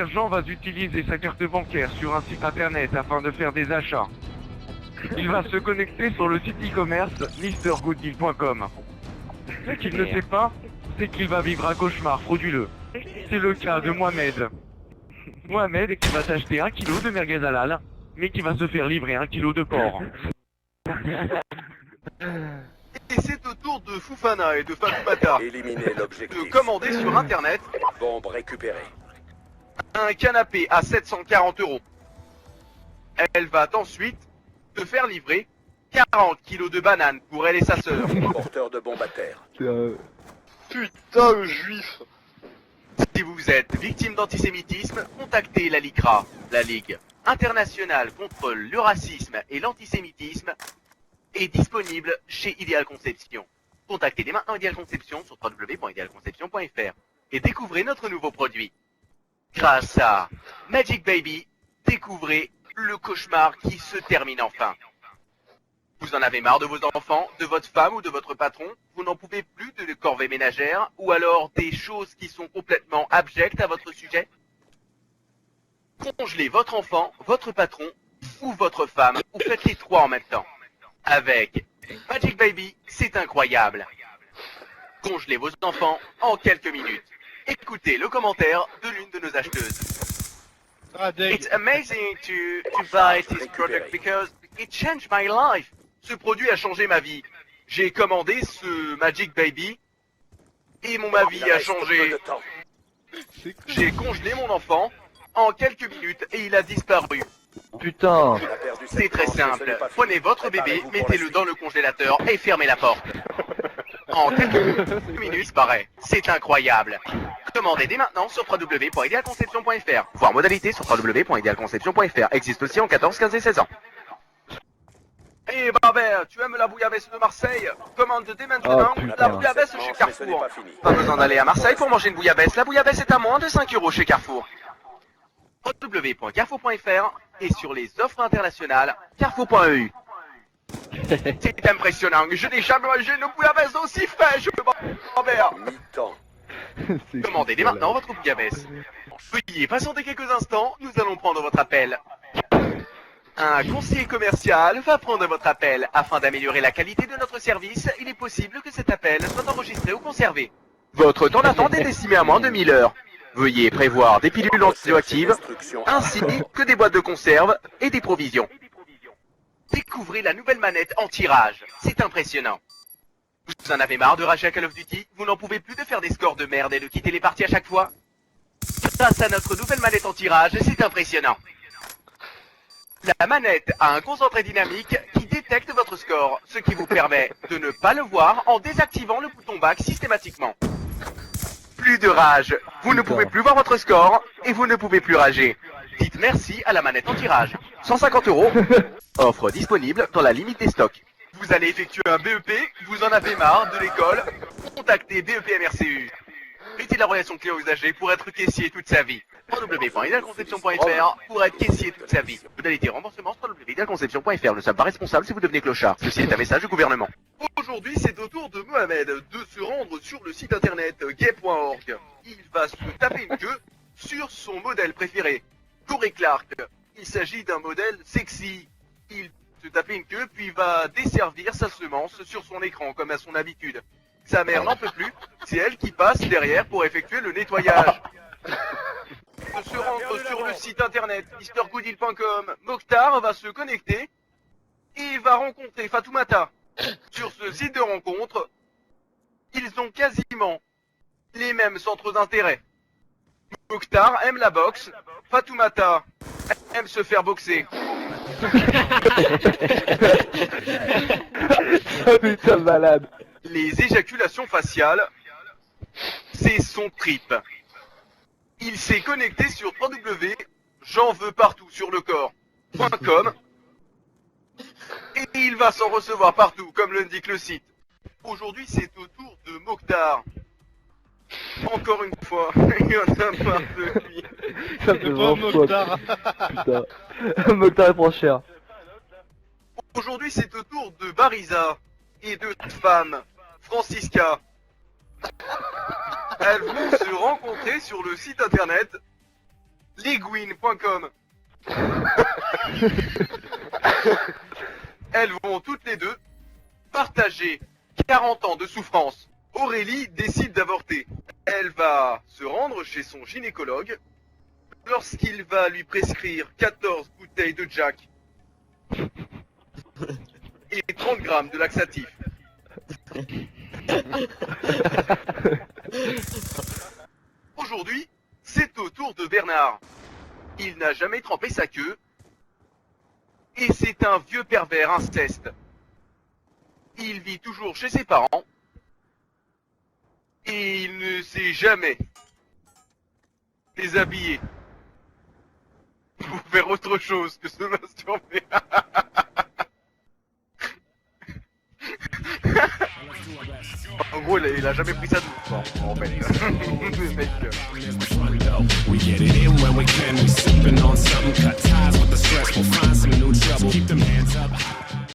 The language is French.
Jean va utiliser sa carte bancaire sur un site internet afin de faire des achats. Il va se connecter sur le site e-commerce mrgooddeal.com. Ce qu'il ne sait pas, c'est qu'il va vivre un cauchemar frauduleux. C'est le cas de Mohamed. Mohamed qui va s'acheter 1 kilo de merguez halal, mais qui va se faire livrer 1 kilo de porc. Et c'est au tour de Fofana et de Fatoumata Éliminez l'objectif. de commander sur internet Bombe récupérée. un canapé à 740 €. Elle va ensuite te faire livrer 40 kilos de bananes pour elle et sa sœur. Porteur de bombe à terre. Putain, le juif! Si vous êtes victime d'antisémitisme, contactez la LICRA, la Ligue internationale contre le racisme et l'antisémitisme, est disponible chez Ideal Conception. Contactez dès maintenant Ideal Conception sur www.idealconception.fr et découvrez notre nouveau produit. Grâce à Magic Baby, découvrez le cauchemar qui se termine enfin. Vous en avez marre de vos enfants, de votre femme ou de votre patron, vous n'en pouvez plus de corvées ménagères ou alors des choses qui sont complètement abjectes à votre sujet? Congelez votre enfant, votre patron ou votre femme, ou faites les trois en même temps. Avec Magic Baby, c'est incroyable. Congelez vos enfants en quelques minutes. Écoutez le commentaire de l'une de nos acheteuses. It's amazing to buy this product because it changed my life. Ce produit a changé ma vie. J'ai commandé ce Magic Baby et ma vie a changé. J'ai congelé mon enfant en quelques minutes et il a disparu. Putain. C'est très simple. Prenez votre bébé, mettez-le dans le congélateur et fermez la porte. En quelques minutes, pareil. C'est incroyable. Commandez dès maintenant sur www.idealconception.fr. Voir modalité sur www.idealconception.fr. Existe aussi en 14, 15 et 16 ans. Eh Barbert, tu aimes la bouillabaisse de Marseille? Commande dès maintenant la bouillabaisse chez Carrefour. Pas besoin d'aller à Marseille pour manger une bouillabaisse. La bouillabaisse est à moins de 5 € chez Carrefour. www.carrefour.fr et sur les offres internationales, carrefour.eu. C'est impressionnant, je n'ai jamais mangé une bouillabaisse aussi fraîche, Barbert. Mi-temps. Commandez dès maintenant votre bouillabaisse. Veuillez patienter quelques instants, nous allons prendre votre appel. Un conseiller commercial va prendre votre appel. Afin d'améliorer la qualité de notre service, il est possible que cet appel soit enregistré ou conservé. Votre temps d'attente est estimé à moins de 1000 heures. Veuillez prévoir des pilules radioactives, ainsi que des boîtes de conserve et des provisions. Découvrez la nouvelle manette anti-rage. C'est impressionnant. Vous en avez marre de rager à Call of Duty? Vous n'en pouvez plus de faire des scores de merde et de quitter les parties à chaque fois? Grâce à notre nouvelle manette anti-rage, c'est impressionnant. La manette a un concentré dynamique qui détecte votre score, ce qui vous permet de ne pas le voir en désactivant le bouton back systématiquement. Plus de rage, vous ne pouvez plus voir votre score et vous ne pouvez plus rager. Dites merci à la manette anti-rage. 150 €, offre disponible dans la limite des stocks. Vous allez effectuer un BEP, vous en avez marre de l'école, contactez BEP MRCU. Mettez la relation client-usager pour être caissier toute sa vie. www.idealconception.fr pour être caissier toute sa vie. Modalité remboursement sur www.idealconception.fr. Nous ne sommes pas responsables si vous devenez clochard. Ceci est un message du gouvernement. Aujourd'hui, c'est au tour de Mohamed de se rendre sur le site internet gay.org. Il va se taper une queue sur son modèle préféré, Corey Clark. Il s'agit d'un modèle sexy. Il se tape une queue puis va desservir sa semence sur son écran comme à son habitude. Sa mère n'en peut plus, c'est elle qui passe derrière pour effectuer le nettoyage. De se rendre sur le site internet mrgooddeal.com, Mokhtar va se connecter et va rencontrer Fatoumata. Sur ce site de rencontre, ils ont quasiment les mêmes centres d'intérêt. Mokhtar aime la boxe, Fatoumata aime se faire boxer. Putain malade. Les éjaculations faciales, c'est son trip. Il s'est connecté sur www.j'en veux partout sur le corps.com et il va s'en recevoir partout, comme l'indique le site. Aujourd'hui, c'est au tour de Mokhtar. Encore une fois, il y en a marre de lui. Ça fait vraiment Mokhtar. Putain. Mokhtar est trop cher. Aujourd'hui, c'est au tour de Bariza et de cette femme, Francisca. Elles vont se rencontrer sur le site internet Egwin.com. Elles vont toutes les deux partager 40 ans de souffrance. Aurélie décide d'avorter. Elle va se rendre chez son gynécologue lorsqu'il va lui prescrire 14 bouteilles de Jack et 30 grammes de laxatif. Aujourd'hui, c'est au tour de Bernard. Il n'a jamais trempé sa queue et c'est un vieux pervers inceste. Il vit toujours chez ses parents et il ne sait jamais déshabiller pour faire autre chose que se masturber. En gros, il a jamais pris sa douche, en fait. Le mec, We get it in when we can. We sipping on something, cut ties with the stress. We'll find some new trouble. Keep them